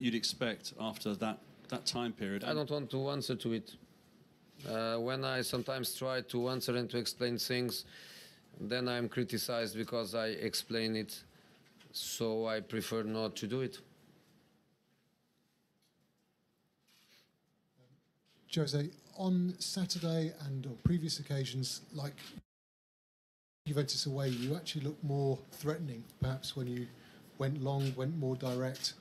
you'd expect after that time period? I don't want to answer to it. When I sometimes try to answer and to explain things, then I'm criticized because I explain it, so I prefer not to do it. Jose, on Saturday and on previous occasions, like Juventus away, you actually looked more threatening, perhaps when you went long, went more direct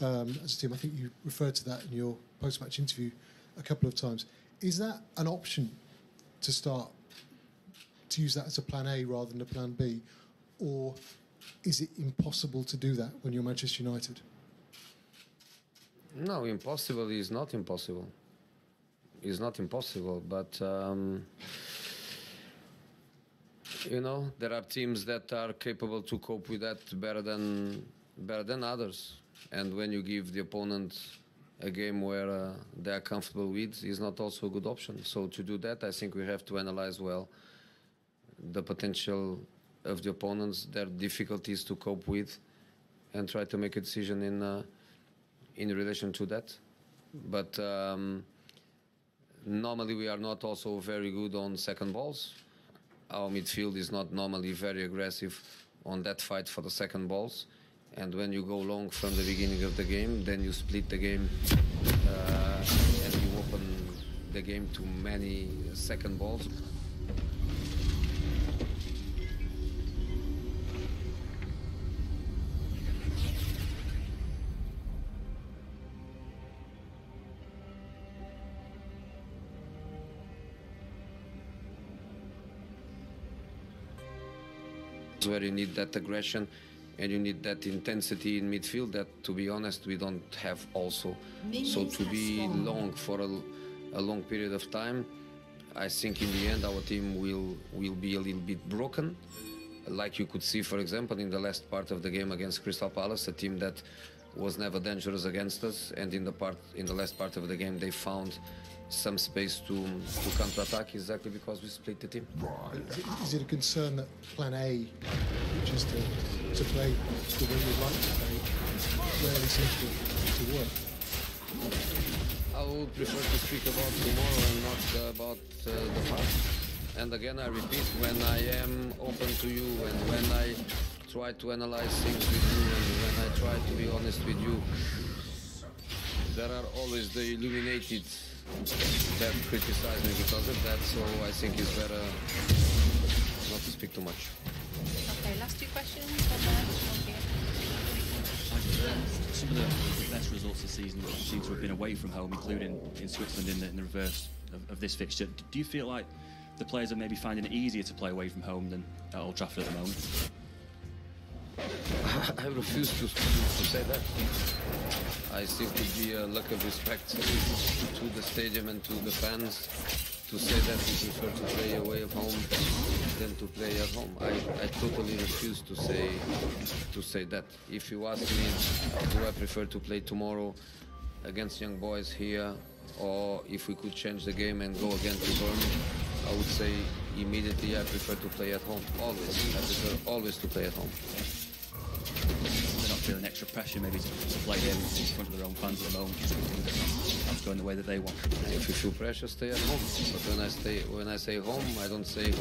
as a team. I think you referred to that in your post-match interview a couple of times. Is that an option to start, to use that as a plan A rather than a plan B? Or is it impossible to do that when you're Manchester United? No, impossible is not impossible. It's not impossible, but you know, there are teams that are capable to cope with that better than others. And when you give the opponent a game where they are comfortable with, is not also a good option. So to do that, I think we have to analyze well the potential of the opponents, their difficulties to cope with, and try to make a decision in relation to that. But normally we are not also very good on second balls. Our midfield is not normally very aggressive on that fight for the second balls. And when you go long from the beginning of the game, then you split the game and you open the game to many second balls. Where you need that aggression and you need that intensity in midfield that, to be honest, we don't have also. So to be long for a long period of time, I think in the end our team will be a little bit broken. Like you could see, for example, in the last part of the game against Crystal Palace, a team that was never dangerous against us, and in the last part of the game they found some space to counter-attack exactly because we split the team. Is it a concern that plan A, which is to play the way you'd like to play, rarely seems to work? I would prefer to speak about tomorrow and not about the past. And again, I repeat, when I am open to you and when I try to analyze things with you and when I try to be honest with you, there are always the illuminated that criticize me because of that, so I think it's better not to speak too much. Okay, last two questions. Some of the best results this season seem to have been away from home, including in Switzerland in the reverse of this fixture. Do you feel like the players are maybe finding it easier to play away from home than at Old Trafford at the moment? I refuse to say that. I think it would be a lack of respect to the stadium and to the fans to say that we prefer to play away of home than to play at home. I totally refuse to say that. If you ask me, do I prefer to play tomorrow against young boys here, or if we could change the game and go again to Bern, I would say immediately I prefer to play at home. Always. I prefer always to play at home. They're not feeling extra pressure maybe to play in front of their own fans at the moment, that's going the way that they want. If you feel pressure, stay at home. But when I say home, I don't say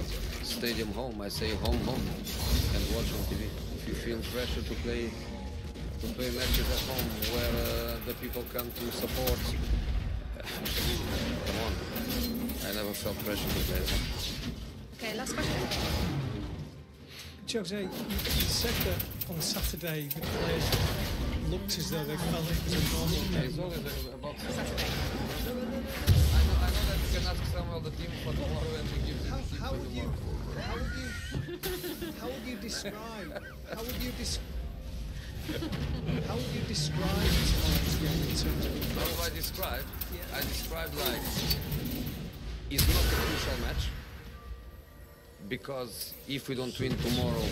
stadium home. I say home and watch on TV. If you feel pressure to play matches at home where the people come to support, come on. I never felt pressure to play at home. Okay, last question. Jose, you said that on Saturday the players looked as though they felt it was a normal game. It's always about Saturday. I know that you can ask some of the team for tomorrow and we give them How would you describe tomorrow's game in terms of... How do I describe? Yeah. I describe like it's not a crucial match. Because if we don't win tomorrow,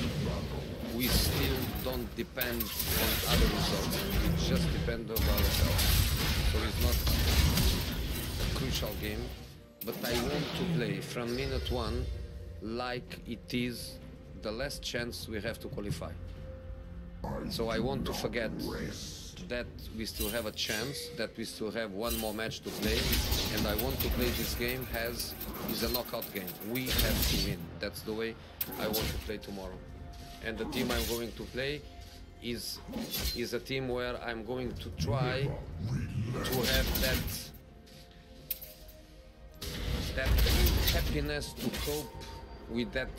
we still don't depend on other results. We just depend on ourselves. So it's not a crucial game, but I want to play from minute one like it is the last chance we have to qualify. So I want to forget that we still have a chance, that we still have one more match to play, and I want to play this game as is a knockout game. We have to win. That's the way I want to play tomorrow. And the team I'm going to play is a team where I'm going to try to have that happiness to cope with that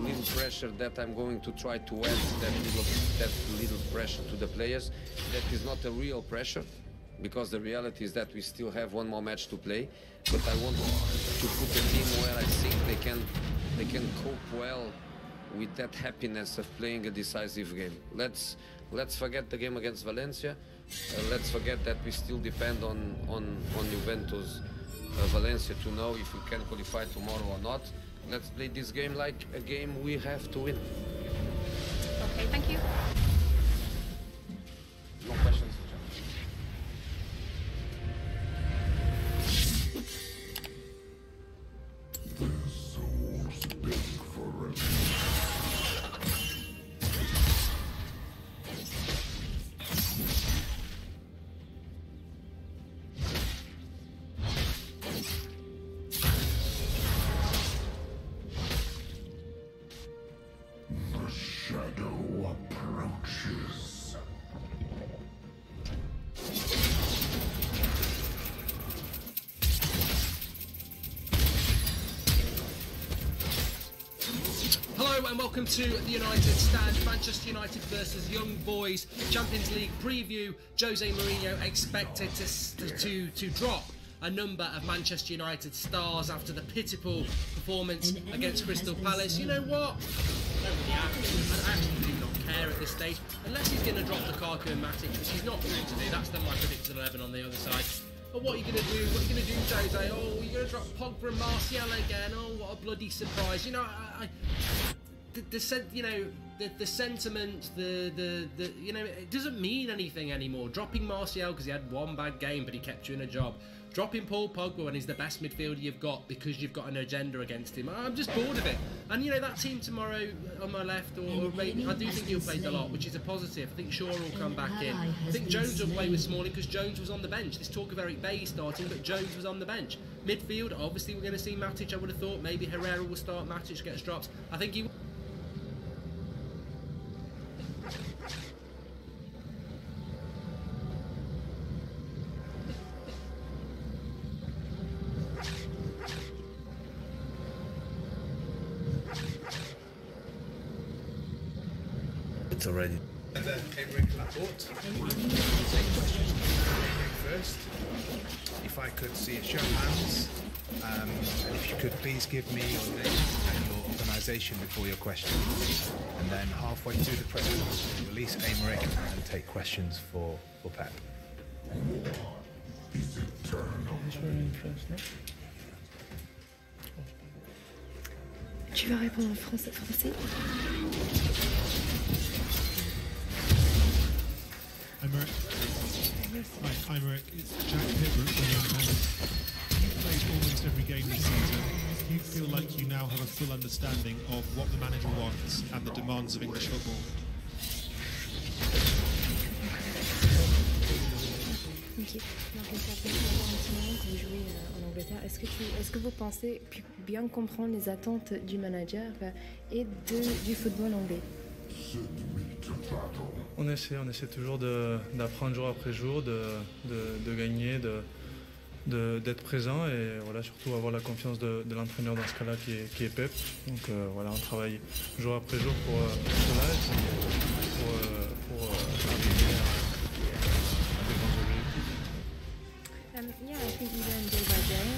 little pressure that I'm going to try to add, that little pressure to the players. That is not a real pressure, because the reality is that we still have one more match to play. But I want to put a team where I think they can cope well with that happiness of playing a decisive game. Let's forget the game against Valencia. Let's forget that we still depend on Juventus Valencia to know if we can qualify tomorrow or not. Let's play this game like a game we have to win. Okay, thank you. No questions? And welcome to the United Stand. Manchester United versus Young Boys Champions League preview. Jose Mourinho expected to drop a number of Manchester United stars after the pitiful performance against Crystal Palace. You know what? I don't really have to. I actually do not care at this stage, unless he's going to drop Lukaku and Matic, which he's not going to do. That's my predicted 11 on the other side. But what are you going to do? What are you going to do, Jose? Oh, you're going to drop Pogba and Martial again? Oh, what a bloody surprise! You know, the sentiment, you know, it doesn't mean anything anymore. Dropping Martial because he had one bad game, but he kept you in a job. Dropping Paul Pogba when he's the best midfielder you've got because you've got an agenda against him. I'm just bored of it. And you know, that team tomorrow on my left, or maybe, I do think he'll play a lot, which is a positive. I think Shaw will come back in. I think Jones will play with Smalling because Jones was on the bench. This talk of Eric Bailly starting, but Jones was on the bench. Midfield, obviously we're going to see Matic. I would have thought maybe Herrera will start. Matic gets drops. I think he. It's already. Aymeric Laporte. First, if I could see a show of hands, and if you could please give me your name and your organisation before your question. And then halfway through the press conference, release Aymeric and take questions for Pep. Tu vas répondre en français. Aymeric. Hi, Aymeric. It's Jack Pittman from Young Palace. You've played almost every game this season. Do you feel like you now have a full understanding of what the manager wants and the demands of English football? Ok. Donc, ça fait un petit moment que vous jouez en Angleterre. Est-ce que vous pensez bien comprendre les attentes du manager et du football anglais? On essaie toujours d'apprendre jour après jour, de gagner, d'être présent et voilà, surtout avoir la confiance de l'entraîneur dans ce cas-là qui est Pep. Donc voilà, on travaille jour après jour pour cela et pour arriver à des grands objectifs. Yeah, I think you learn day by day.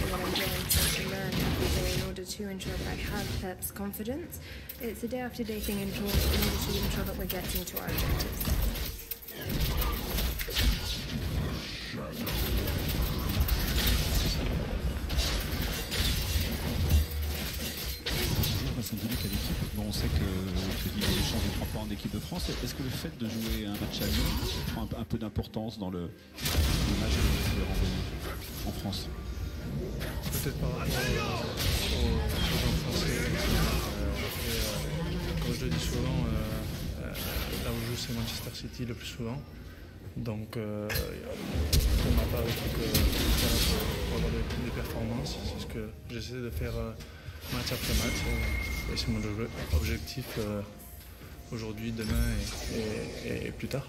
What I'm doing to learn every day in order to ensure that I have Pep's confidence. It's a day after day thing in order to ensure that we're getting to our objectives. Symbolique à l'équipe. Bon, on sait que Didier Deschamps ne prend pas en équipe de France. Est-ce que le fait de jouer un match à Lyon prend un peu d'importance dans le match que vous pouvez renvoyer en France? Peut-être par rapport aux gens français. Comme je le dis souvent, là où je joue, c'est Manchester City le plus souvent. Donc, pour ma part, il faut que pour avoir des performances. C'est ce que j'essaie de faire match après match. Et c'est mon objectif aujourd'hui, demain et plus tard.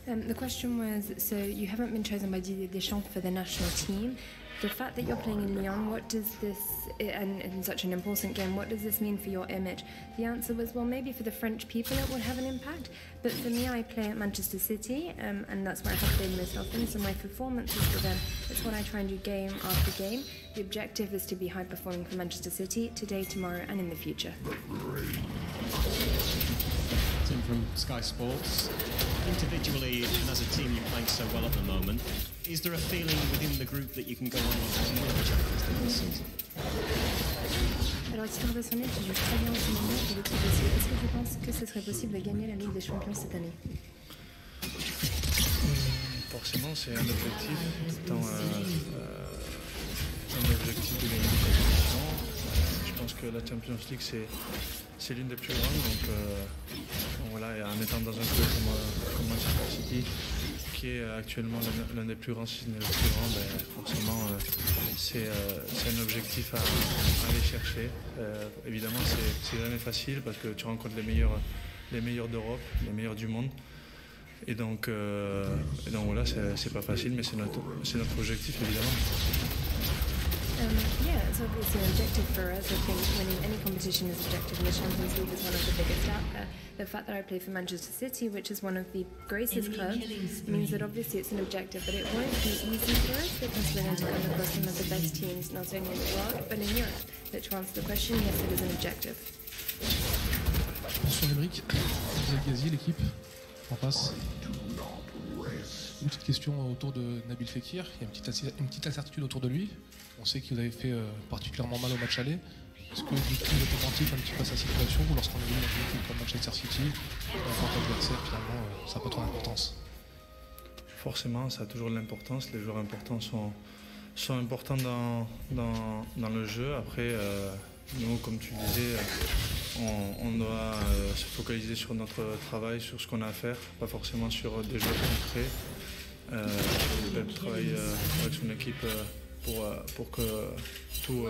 The question was, so you haven't been chosen by Didier Deschamps for the national team. The fact that you're playing in Lyon, what does this, and in such an important game, what does this mean for your image? The answer was, well, maybe for the French people it would have an impact, but for me, I play at Manchester City, and that's where I have played most often, so my performance is for them. It's what I try and do game after game. The objective is to be high performing for Manchester City, today, tomorrow, and in the future. Tim from Sky Sports. Individually and as a team, you're playing so well at the moment. Is there a feeling within the group that you can go on and win the Champions League this season? Alors, titre personnel, tu joues très bien en ce moment pour l'équipe aussi. Est-ce que tu penses que ce serait possible de gagner la Ligue des Champions cette année? Forcément, c'est un objectif, étant un objectif de gagner la compétition. Je pense que la Champions League, c'est l'une des plus grandes. Donc voilà, en étant dans un club comme Manchester City, qui est actuellement l'un des plus grands, si ce n'est le plus grand, forcément, c'est un objectif à aller chercher. Évidemment, c'est jamais facile parce que tu rencontres les meilleurs d'Europe, les meilleurs du monde. Et donc voilà, c'est pas facile, mais c'est notre objectif, évidemment. Yeah, it's obviously an objective for us. I think winning any competition is objective, and the Champions League is one of the biggest out there. The fact that I play for Manchester City, which is one of the greatest clubs, means that obviously it's an objective, but it won't be easy for us because we're going to come across some of the best teams, not only in the world, but in Europe. But to answer the question, yes, it is an objective. Bonsoir Émeric, vous êtes Gazi, l'équipe en face. Une petite question autour de Nabil Fekir. Il y a une petite incertitude autour de lui. On sait que vous avez fait particulièrement mal au match aller. Est-ce que du coup vous êtes attentif un petit peu à sa situation ou lorsqu'on est venu dans une équipe comme Manchester City, en tant qu'adversaire, finalement, ça n'a pas trop d'importance? Forcément, ça a toujours de l'importance. Les joueurs importants sont importants dans le jeu. Après, nous, comme tu le disais, on doit se focaliser sur notre travail, sur ce qu'on a à faire, pas forcément sur des jeux concrets. Travailler avec son équipe pour que tout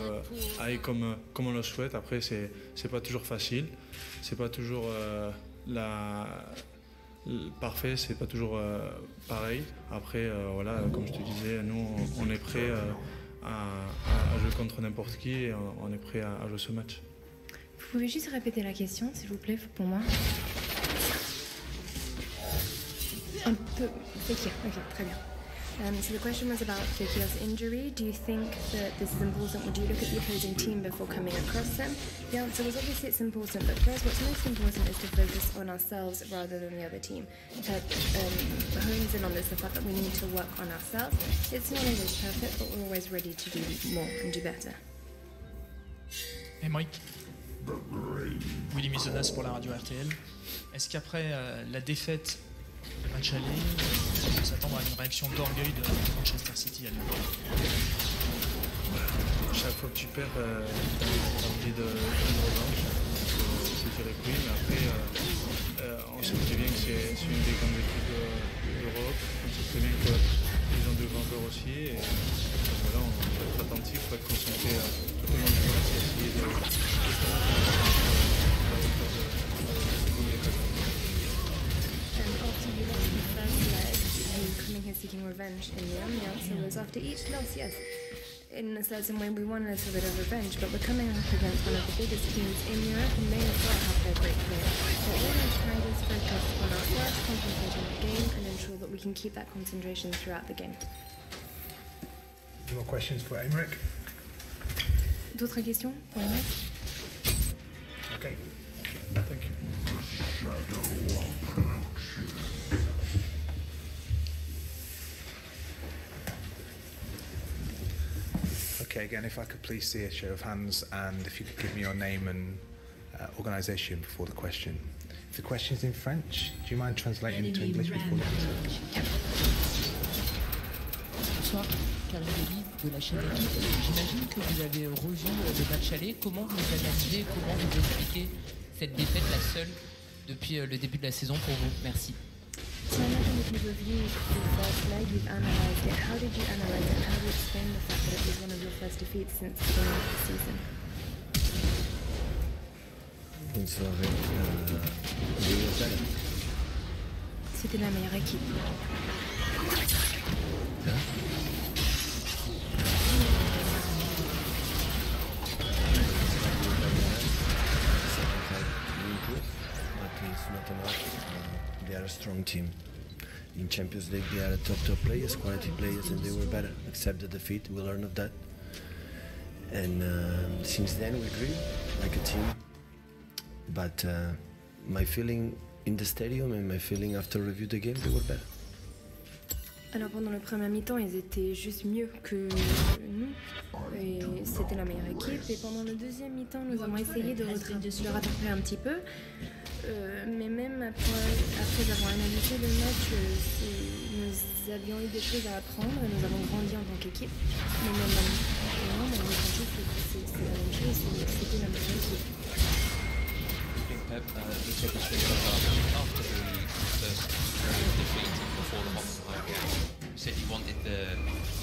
aille comme on le souhaite. Après, c'est pas toujours facile, c'est pas toujours parfait, c'est pas toujours pareil. Après, voilà, comme je te disais, nous, on est prêt à jouer contre n'importe qui et on est prêt à jouer ce match. Vous pouvez juste répéter la question, s'il vous plaît, pour moi? Un peu. Fekir, ok, très bien. So the question was about Fekir's injury. Do you think that this is important? Would you look at the opposing team before coming across them? The answer was obviously it's important, but for us what's most important is to focus on ourselves rather than the other team. Hones in on this, the fact that we need to work on ourselves. It's not always perfect, but we're always ready to do more and do better. Et Mike, Willy Misonas pour la radio RTL. Est-ce qu'après la défaite du match aller, on peut s'attendre à une réaction d'orgueil de Manchester City à Lyon? Chaque fois que tu perds, tu as envie de revanche. Je dirais que oui, mais après, on sait très bien que c'est une des grandes équipes d'Europe. On sait très bien qu'ils ont de grands joueurs aussi. Et voilà, on faut être attentif, il faut être concentré tout au long du match et essayer de Coming here seeking revenge in the end, the answer was after each loss, yes. In a certain way, we want a little bit of revenge, but we're coming up against one of the biggest teams in Europe, and they as well have their great players. What we're going to try is focus on ourselves, concentrate on the game, and ensure that we can keep that concentration throughout the game. Any more questions for Aymeric? D'autres questions pour Aymeric? Okay. Thank you. Okay, again, if I could please see a show of hands and if you could give me your name and organisation before the question. If the question is in French, do you mind translating to English before the answer? Bonsoir, Karine Dely de la chaîne Équipe. J'imagine que vous avez revu le match aller. Comment vous analysez, comment vous expliquez cette défaite, la seule depuis le début de la saison pour vous? Merci. So I imagine if you reviewed the first leg, you've analysed it. How did you analyse it? How do you explain the fact that it was one of your first defeats since the beginning of the season? C'était la meilleure équipe. It's not enough. They are a strong team. In Champions League, they are top players, quality players, and they were better. Accept the defeat, we learn of that. And since then, we grew like a team. But my feeling in the stadium and my feeling after review the game, they were better. Alors pendant le premier mi-temps, ils étaient juste mieux que nous. Et c'était la meilleure équipe. Et pendant le deuxième mi-temps, nous avons essayé de rattraper un petit peu. Mais même après avoir analysé le match, nous avions eu des choses à apprendre et nous avons grandi en tant qu'équipe. Mais même maintenant, on est juste que c'est la même chose, c'était la meilleure équipe. Pep, the chemistry after the first defeat before the Hoffenheim game. You said you wanted the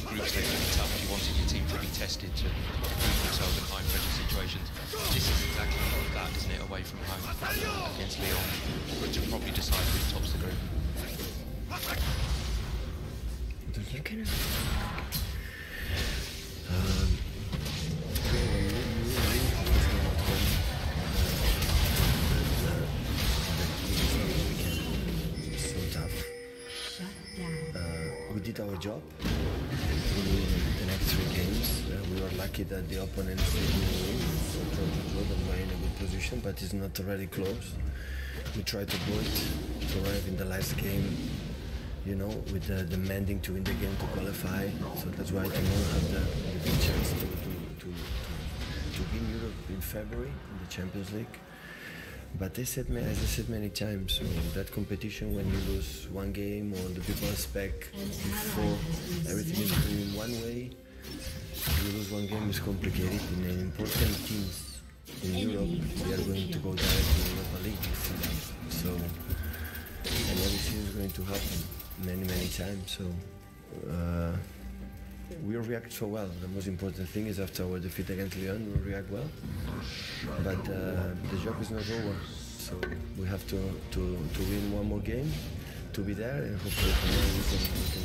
group stage to be tough, you wanted your team to be tested to prove themselves in high pressure situations. This is exactly like that, isn't it, away from home against Lyon, to probably decide who tops the group. We did our job. We won the next 3 games. We were lucky that the opponents didn't win. So we were in a good position, but it's not already close. We tried to do it to arrive in the last game, you know, with demanding to win the game to qualify. So that's why tomorrow have the big chance to win Europe in February in the Champions League. But as I said many times, that competition, when you lose one game or the people expect before everything is going one way, you lose one game is complicated. In important teams in Europe, they are going to go directly to Europa League. So, and everything is going to happen many times. So we react so well. The most important thing is after our defeat against Lyon, we react well. But the job is not over. So we have to win one more game, to be there, and hopefully tomorrow we can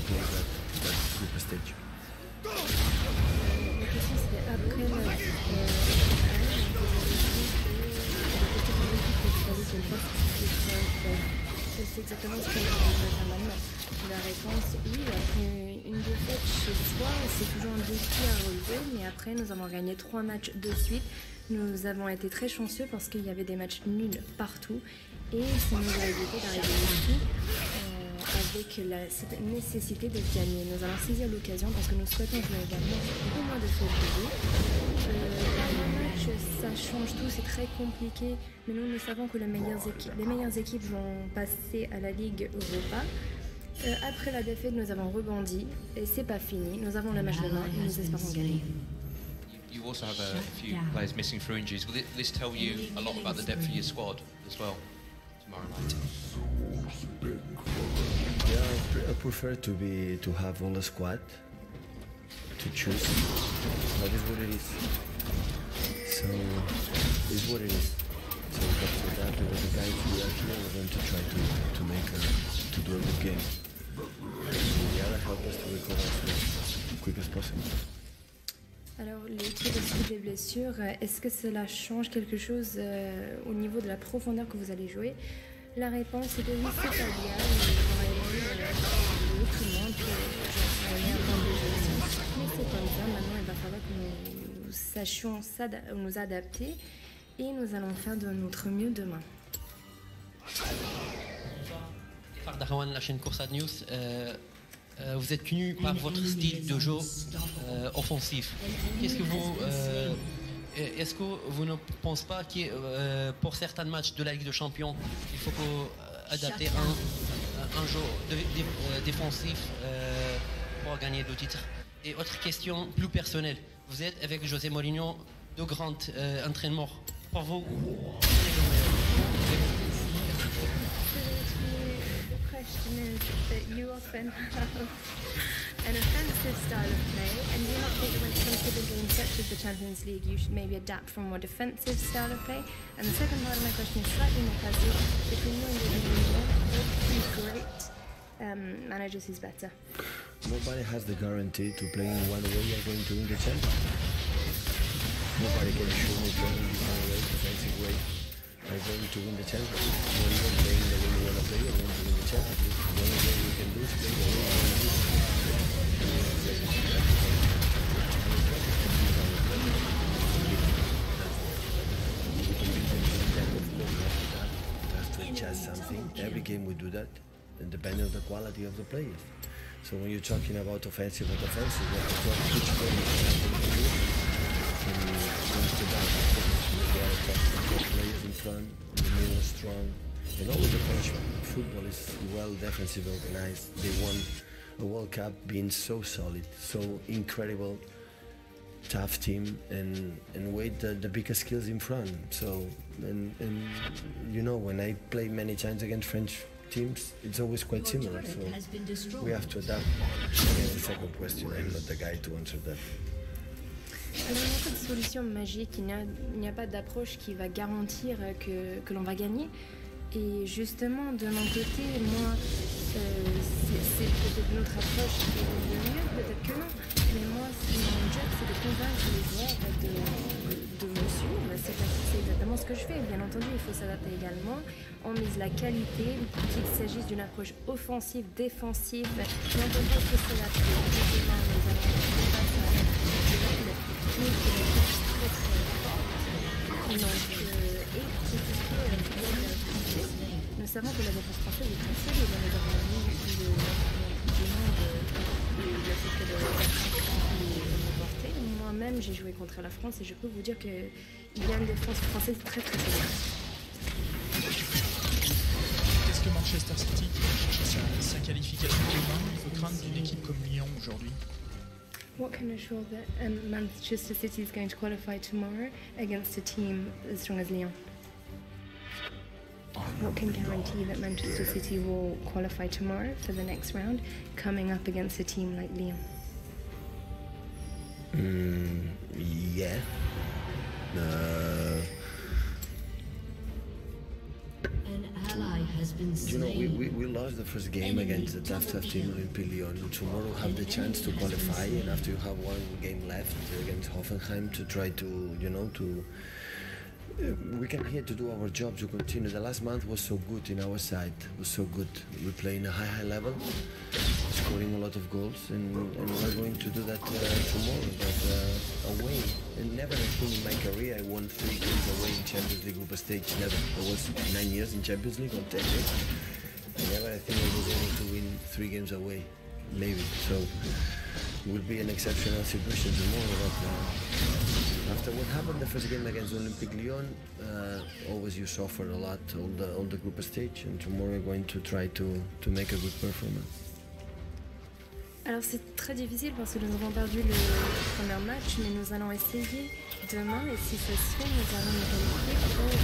play that group stage. La question c'était après c'est exactement ce que je vais faire maintenant. La réponse oui, après une défaite chez soi, c'est toujours un défi à relever, mais après nous avons gagné 3 matchs de suite. Nous avons été très chanceux parce qu'il y avait des matchs nuls partout et ça nous a évité d'arriver ici avec cette nécessité de gagner. Nous allons saisir l'occasion parce que nous souhaitons jouer également au mois de février. Un match, ça change tout, c'est très compliqué, mais nous savons que les meilleures équipes vont passer à la Ligue Europa. Après la défaite, nous avons rebondi et c'est pas fini. Nous avons le match demain et nous espérons gagner. You also have a few players missing through injuries. Will this tell you a lot about the depth of your squad as well tomorrow night? Yeah, I prefer to have all the squad to choose. That is what it is. So it's what it is. So after that, with the guys who are here, we're going to try to do a good game. And the other help us to recover as quick as possible. Alors, l'équipe aussi des blessures, est-ce que cela change quelque chose au niveau de la profondeur que vous allez jouer? La réponse est que oui, c'est pas bien. Tout le monde peut jouer avant de jouer. Mais c'est comme ça, maintenant il va falloir que nous sachions nous adapter et nous allons faire de notre mieux demain. Darwan, la chaîne Course News. Vous êtes connu par votre style de jeu offensif. Est-ce que vous ne pensez pas que pour certains matchs de la Ligue des Champions, il faut adapter un jeu défensif pour gagner le titre? Et autre question plus personnelle, vous êtes avec José Mourinho de grands entraînements. Pour vous, question is that you often have an offensive style of play, and do you not think that when it comes to big games such as the Champions League, you should maybe adapt from a more defensive style of play? And the second part of my question is slightly more casual. Between you and Jorginho, two great managers, who's better? Nobody has the guarantee to play in one way you're going to win the Champions. Nobody can show me playing in one way, defensive way. I'm going to win the Champions League. When you're playing the way you want to play, you're going to win the Champions League. The only way you can do is play the way you want to do. Adjust something. Every game we do that, and depending on the quality of the players. So when you're talking about offensive and defensive, you have to talk which player you players in front, in the middle strong, and always the pressure. Football is well defensive organized. They won a World Cup being so solid, so incredible, tough team, and with the biggest skills in front. So, and you know, when I play many times against French teams, it's always quite similar. So we have to adapt. Again, the second question, I'm not the guy to answer that. Il n'y a pas de solution magique, il n'y a pas d'approche qui va garantir que l'on va gagner. Et justement, de mon côté, moi, c'est peut-être notre approche qui est le mieux, peut-être que non. Mais moi, mon job, c'est de convaincre les joueurs de me suivre. C'est exactement ce que je fais. Bien entendu, il faut s'adapter également. On mise la qualité, qu'il s'agisse d'une approche offensive, défensive. Mais on peut pas se s'adapter. Effectivement, nous allons faire face à qui est très très fort. Donc, et tout ce qui est français, nous savons que la défense française est très solide. Nous avons vu le monde et le fait que le porté. Moi-même, j'ai joué contre la France et je peux vous dire qu'il y a une défense française très très solide. Qu'est-ce que Manchester City cherche sa qualification demain? Il faut craindre d'une équipe comme Lyon aujourd'hui. What can assure that Manchester City is going to qualify tomorrow against a team as strong as Lyon? What can guarantee that Manchester City will qualify tomorrow for the next round, coming up against a team like Lyon? Yeah. You know, we lost the first game against the tough team Olympique Lyon. Tomorrow we'll have the chance to qualify, and after you have one game left against Hoffenheim to try to, you know, we came here to do our job, to continue. The last month was so good in our side, was so good. We play in a high level, scoring a lot of goals, and we're going to do that tomorrow, but away. And never I think in my career I won 3 games away in Champions League group stage, never. I was 9 years in Champions League, or 10 years. And never I think I was able to win 3 games away, maybe. So it will be an exceptional situation tomorrow, but after what happened the first game against Olympique Lyon, always you suffer a lot, all the group stage, and tomorrow we're going to try to make a good performance. Alors c'est très difficile parce que nous avons perdu le premier match, mais nous allons essayer demain, et si ça se fait, nous allons nous qualifier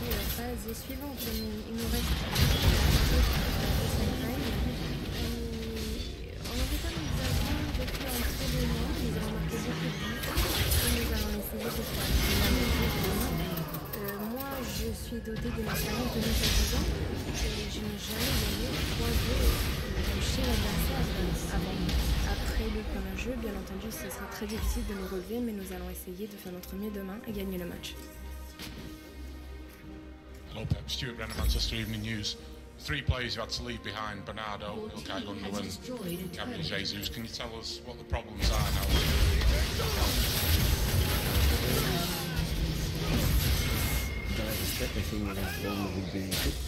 pour la phase suivante. Il nous reste en Angleterre, nous avons depuis entrée de mois, nous avons marqué beaucoup de buts, et nous allons essayer de faire la même chose demain. Moi, je suis dotée d'une expérience de 9 à 10 ans, et je n'ai jamais gagné 3 jeux chez l'adversaire avant. Après le premier jeu, bien entendu, ce sera très difficile de nous relever, mais nous allons essayer de faire notre mieux demain et gagner le match. Hello, Pep. Stuart Brenner, Manchester Evening News. 3 players you had to leave behind: Bernardo, Ilkay Gundogan, Gabriel Jesus. Can you tell us what the problems are now? I think will be good.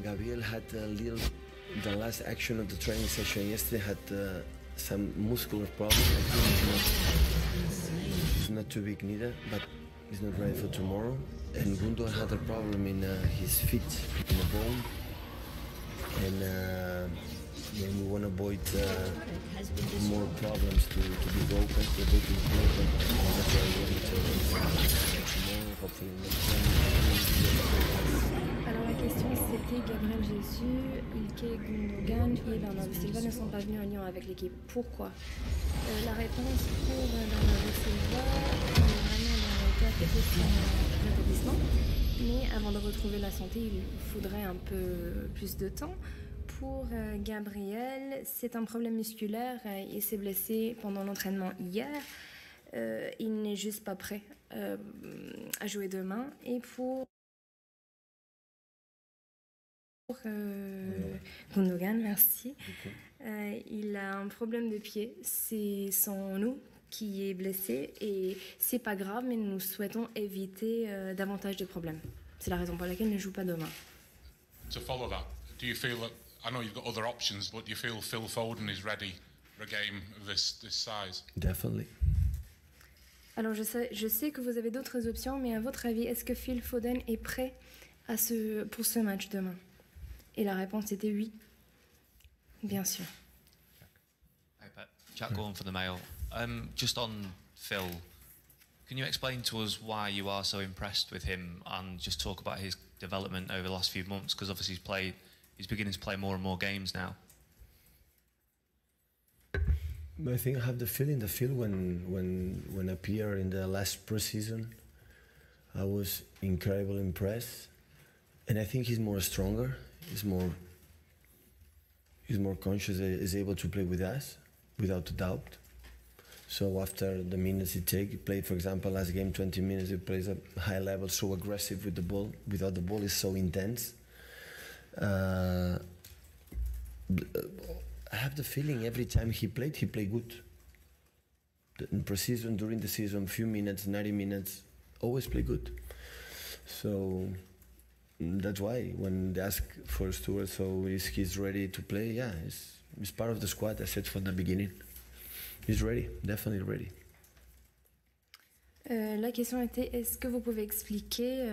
Gabriel had a little, the last action of the training session yesterday had some muscular problem. It's not too big neither, but he's not ready for tomorrow. And Gundogan had a problem in his feet, in the bone. And we want to avoid more problems to be broken. The boot is broken. That's why we want to tomorrow, hopefully next time. question c'était Gabriel Jesus, Ilkay Gundogan et Bernardo Silva ne sont pas venus en Lyon avec l'équipe. Pourquoi? La réponse pour Bernardo Silva est vraiment dans le cadre de son rétablissement. Mais avant de retrouver la santé, il faudrait un peu plus de temps. Pour Gabriel, c'est un problème musculaire. Il s'est blessé pendant l'entraînement hier. Il n'est juste pas prêt à jouer demain. Et pour Gundogan, merci. Il a un problème de pied. C'est son nous qui est blessé et c'est pas grave, mais nous souhaitons éviter davantage de problèmes. C'est la raison pour laquelle il ne joue pas demain. To follow that, do you feel that, I know you've got other options, but do you feel Phil Foden is ready for a game of this size? Definitely. Alors je sais que vous avez d'autres options, mais à votre avis, est-ce que Phil Foden est prêt pour ce match demain? Et la réponse était oui. Bien sûr. Hey Pep, Jack Gorn for the Mail. Just on Phil, can you explain to us why you are so impressed with him and just talk about his development over the last few months? Because obviously he's beginning to play more and more games now. I think I have the feeling when I appeared in the last pre-season, I was incredibly impressed, and I think he's more stronger. He's more conscious. He's able to play with us, without a doubt. So after the minutes he played, for example, last game 20 minutes, he plays at high level, so aggressive with the ball. Without the ball, is so intense. I have the feeling every time he played good. In pre-season, during the season, few minutes, 90 minutes, always play good. So that's why when they ask for Stuart, so he's ready to play, yeah, he's part of the squad, I said from the beginning. He's ready, definitely ready. La question était, est-ce que vous pouvez expliquer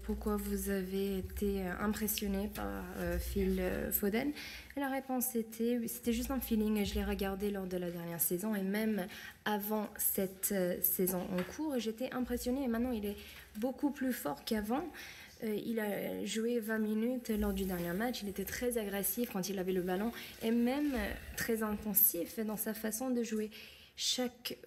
pourquoi vous avez été impressionné par Phil Foden? Et la réponse c'était juste un feeling. Je l'ai regardé lors de la dernière saison et même avant cette saison en cours, j'étais impressionnée et maintenant il est beaucoup plus fort qu'avant. Il a joué 20 minutes lors du dernier match, il était très agressif quand il avait le ballon et même très intensif dans sa façon de jouer. Chaque